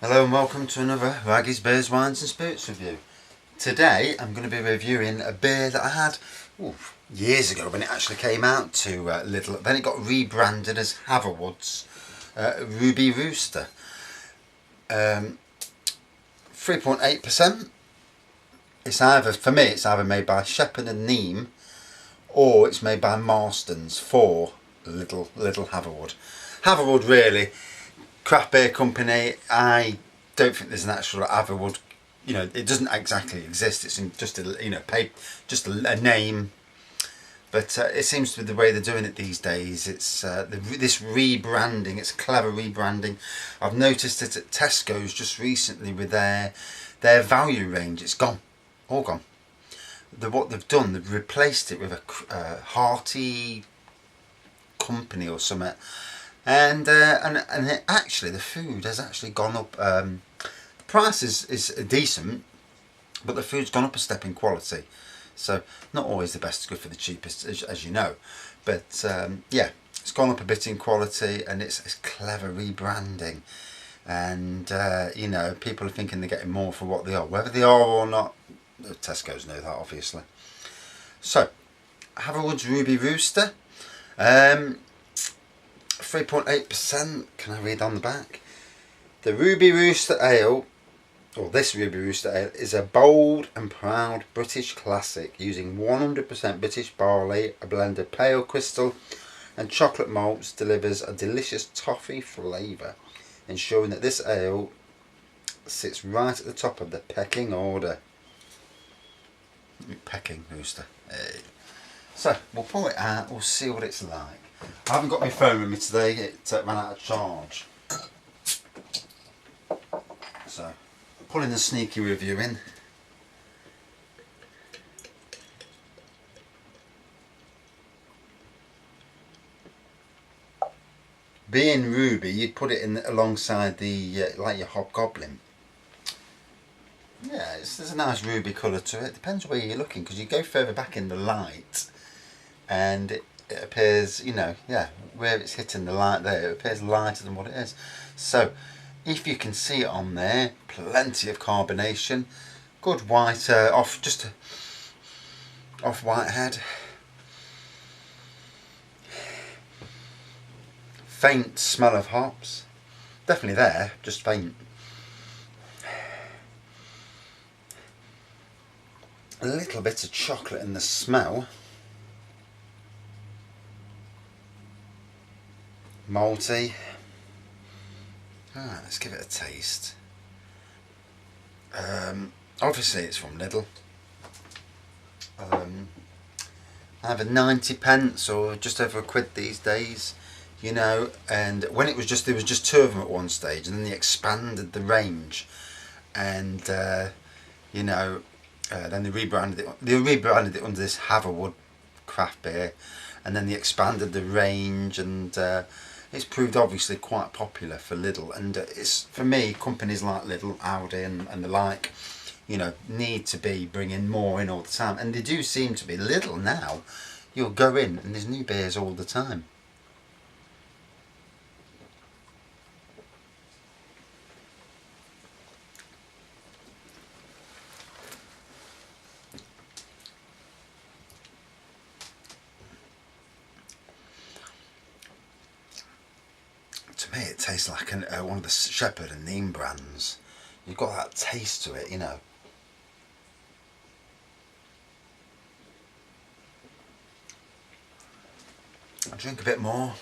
Hello and welcome to another Raggy's Beers, Wines and Spirits review. Today I'm going to be reviewing a beer that I had years ago when it actually came out to Lidl. Then it got rebranded as Hatherwoods Ruby Rooster. 3.8%. It's either, for me, it's either made by Shepherd and Neem or it's made by Marston's for Lidl Hatherwood. Hatherwood really, craft beer company. I don't think there's an actual Hatherwood. You know, it doesn't exactly exist. It's just a just a name. But it seems to be the way they're doing it these days. It's this rebranding. It's clever rebranding. I've noticed it at Tesco's just recently with their value range. It's gone, all gone. What they've done, they've replaced it with a hearty company or something. And actually, the food has actually gone up. The price is decent, but the food's gone up a step in quality. So not always the best is good for the cheapest, as you know. But yeah, it's gone up a bit in quality, and it's clever rebranding. And you know, people are thinking they're getting more for what they are, whether they are or not. Tesco's know that, obviously. So, Hatherwood's Ruby Rooster. 3.8%. Can I read on the back? The Ruby Rooster Ale, or this Ruby Rooster Ale, is a bold and proud British classic using 100% British barley. A blend of pale crystal and chocolate malts delivers a delicious toffee flavour, ensuring that this ale sits right at the top of the pecking order. Pecking Rooster. Hey. So we'll pull it out. We'll see what it's like. I haven't got my phone with me today, it ran out of charge. So, pulling the sneaky review in. Being ruby, you'd put it in alongside the, like your Hobgoblin. Yeah, there's a nice ruby colour to it. Depends where you're looking, because you go further back in the light and it appears, you know, yeah, where it's hitting the light there, it appears lighter than what it is. So if you can see it on there, plenty of carbonation, good white, off white head, faint smell of hops, definitely there, just faint. A little bit of chocolate in the smell. Malty. Let's give it a taste. Obviously it's from Lidl. Either 90p or just over £1 these days, you know. And when it was just, there was just 2 of them at one stage, and then they expanded the range, and you know, then they rebranded it. They rebranded it under this Hatherwood craft beer, and then they expanded the range, and it's proved obviously quite popular for Lidl. And it's, for me, companies like Lidl, Aldi and the like, you know, need to be bringing more in all the time, and they do seem to be. Lidl now, you'll go in and there's new beers all the time. To me, it tastes like one of the Shepherd and Neem brands. You've got that taste to it, you know. I'll drink a bit more,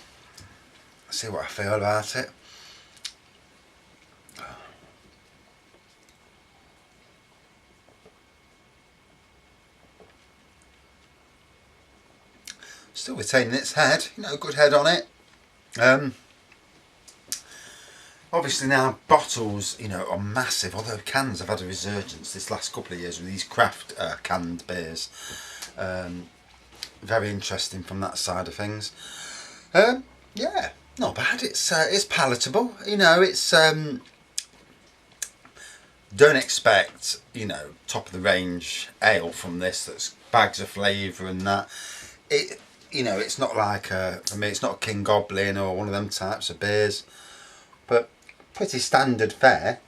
see what I feel about it. Still retaining its head, you know, good head on it. Obviously now bottles, you know, are massive, although cans have had a resurgence this last couple of years with these craft canned beers. Very interesting from that side of things. Yeah, not bad. It's palatable, you know. It's don't expect, you know, top of the range ale from this that's bags of flavour and that. It, you know, it's not like for me, it's not a King Goblin or one of them types of beers, but pretty standard fare.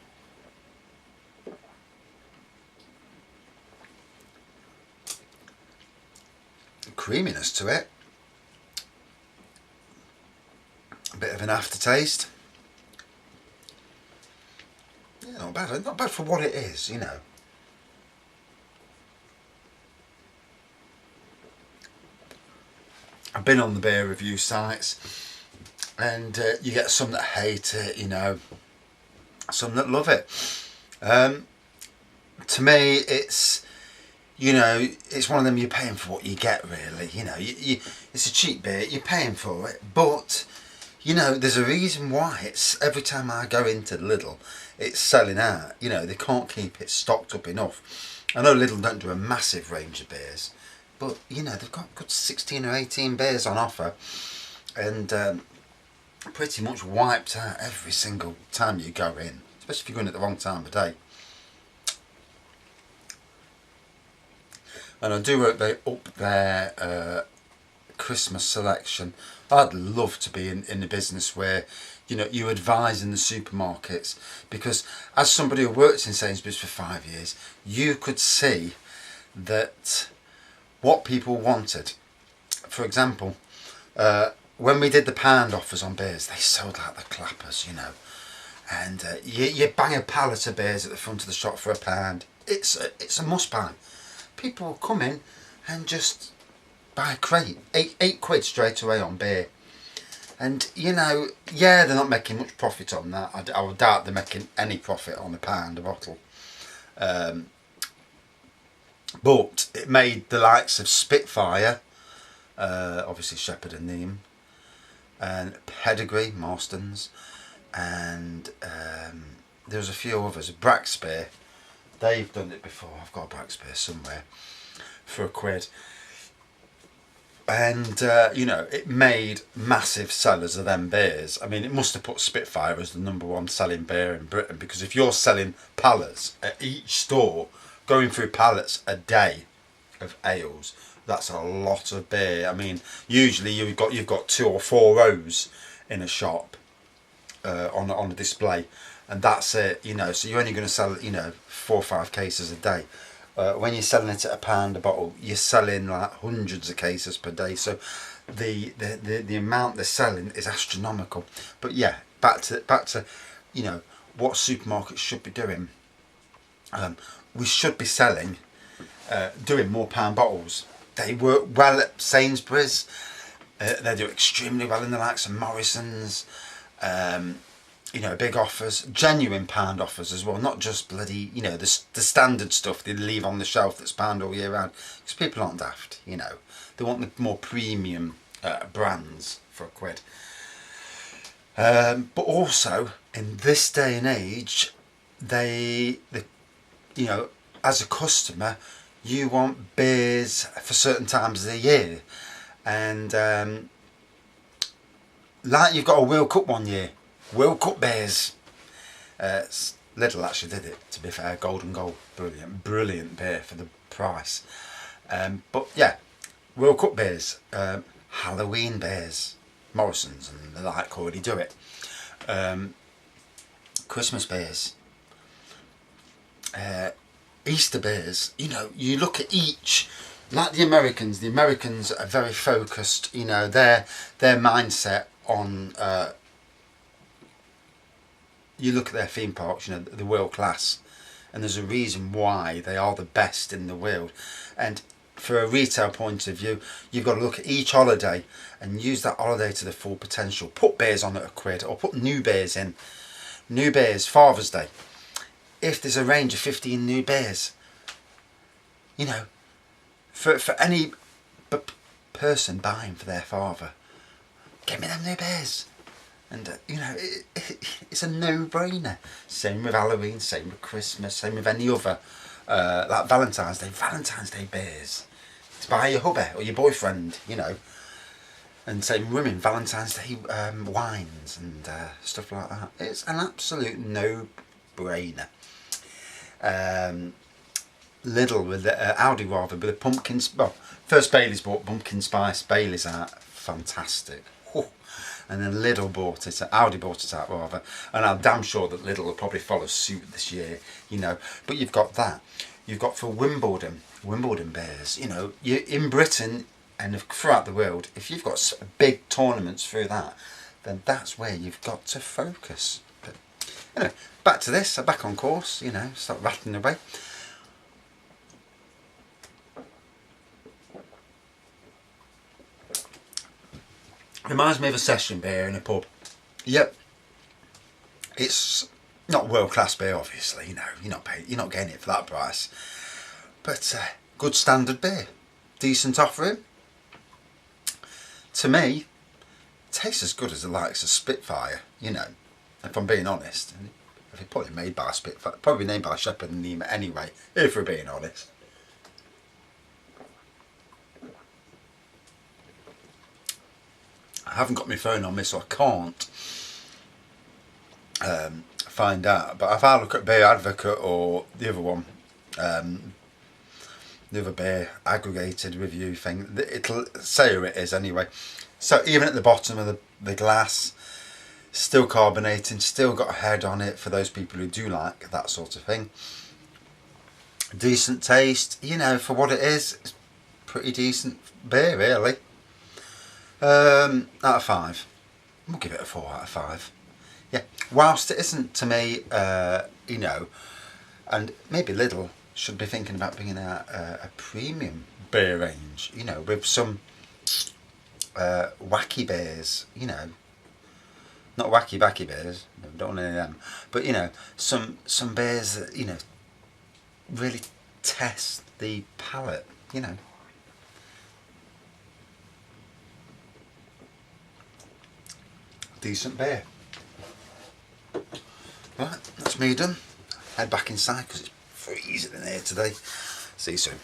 creaminess to it. A bit of an aftertaste. Yeah, not bad. Not bad for what it is, you know. I've been on the beer review sites, and you get some that hate it, you know, some that love it. To me, it's, you know, it's one of them, you're paying for what you get, really. You know, it's a cheap beer, you're paying for it, but, you know, there's a reason why. It's every time I go into Lidl, it's selling out. You know, they can't keep it stocked up enough. I know Lidl don't do a massive range of beers, but, you know, they've got good 16 or 18 beers on offer, and pretty much wiped out every single time you go in, especially if you're going at the wrong time of day. And I do hope they up their Christmas selection. I'd love to be in the business where, you know, you advise in the supermarkets, because as somebody who worked in Sainsbury's for 5 years, you could see that what people wanted. For example, when we did the pound offers on beers, they sold out the clappers, you know, and you bang a pallet of beers at the front of the shop for £1. It's a must buy. People will come in and just buy a crate, eight quid straight away on beer. And, you know, yeah, they're not making much profit on that. I would doubt they're making any profit on £1 a bottle. But it made the likes of Spitfire, obviously Shepherd and Neame, and Pedigree, Marston's, and there's a few others. Braxpear, they've done it before. I've got a Braxpear somewhere for £1. And, you know, it made massive sellers of them beers. I mean, it must have put Spitfire as the #1 selling beer in Britain, because if you're selling pallets at each store, going through pallets a day of ales, that's a lot of beer. I mean, usually you've got 2 or 4 rows in a shop on a display, and that's it, you know. So you're only going to sell, you know, 4 or 5 cases a day. When you're selling it at £1 a bottle, you're selling like hundreds of cases per day. So the amount they're selling is astronomical. But yeah, back to you know what supermarkets should be doing. We should be selling, doing more pound bottles. They work well at Sainsbury's. They do extremely well in the likes of Morrison's. You know, big offers, genuine pound offers as well, not just bloody, you know, the standard stuff they leave on the shelf that's pound all year round. Because people aren't daft, you know. They want the more premium brands for £1. But also, in this day and age, you know, as a customer, you want beers for certain times of the year. And like you've got a World Cup one year, World Cup beers. Lidl actually did it, to be fair. Golden Goal, brilliant beer for the price. But yeah, World Cup beers, Halloween beers, Morrison's and the like already do it. Christmas beers, Easter beers. You know, you look at each, like the Americans. The Americans are very focused. You know, their mindset on. You look at their theme parks, you know, the world class, and there's a reason why they are the best in the world. And for a retail point of view, you've got to look at each holiday and use that holiday to the full potential. Put beers on at £1, or put new beers in. New beers, Father's Day. If there's a range of 15 new beers, you know, for any person buying for their father, get me them new beers. And, you know, it's a no-brainer. Same with Halloween, same with Christmas, same with any other, like Valentine's Day beers. To buy your hubby or your boyfriend, you know. And same with women, Valentine's Day wines and stuff like that. It's an absolute no-brainer. Lidl with Aldi rather, with the pumpkin, well, first Bailey's bought pumpkin spice Bailey's out, fantastic. And then Lidl bought it, Aldi bought it out rather, and I'm damn sure that Lidl will probably follow suit this year, you know. But you've got that. You've got for Wimbledon beers, you know. In Britain, and throughout the world, if you've got big tournaments through that, then that's where you've got to focus. But anyway, back to this. I'm back on course. You know, start rattling away. Reminds me of a session beer in a pub. Yep, it's not world class beer, obviously. You know, you're not getting it for that price. But good standard beer, decent offering. To me, it tastes as good as the likes of Spitfire. You know, if I'm being honest. If it's probably made by Spitfire, probably named by Shepherd and Nima anyway. If we're being honest. I haven't got my phone on me, so I can't find out. But if I look at Beer Advocate or the other one, the other beer aggregated review thing, it'll say who it is anyway. So even at the bottom of the glass, still carbonating, still got a head on it for those people who do like that sort of thing. Decent taste, you know, for what it is. It's pretty decent beer, really. Out of 5, we'll give it a 4 out of 5. Yeah, whilst it isn't to me, you know, and maybe Lidl should be thinking about bringing out a premium beer range, you know, with some wacky beers, you know, not wacky backy beers, no, we don't want any of them, but you know, some beers that, you know, really test the palate, you know. Decent beer. Right, that's me done. Head back inside because it's freezing in here today. See you soon.